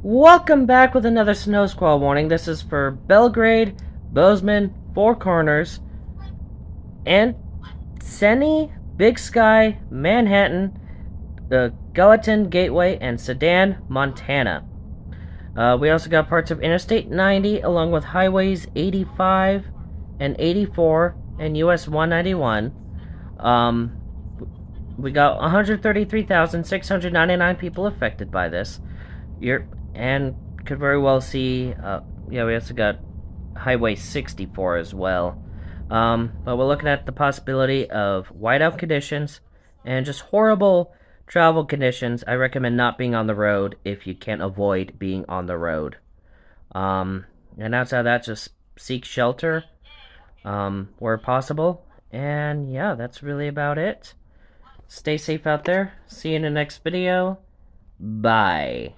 Welcome back with another Snow Squall warning. This is for Belgrade, Bozeman, Four Corners, and Senni, Big Sky, Manhattan, the Gallatin Gateway, and Sedan, Montana. We also got parts of Interstate 90 along with Highways 85 and 84 and US 191. We got 133,699 people affected by this. And could very well see, we also got Highway 64 as well. But we're looking at the possibility of whiteout conditions and just horrible travel conditions. I recommend not being on the road if you can't avoid being on the road. And outside of that, just seek shelter where possible. And yeah, that's really about it. Stay safe out there. See you in the next video. Bye.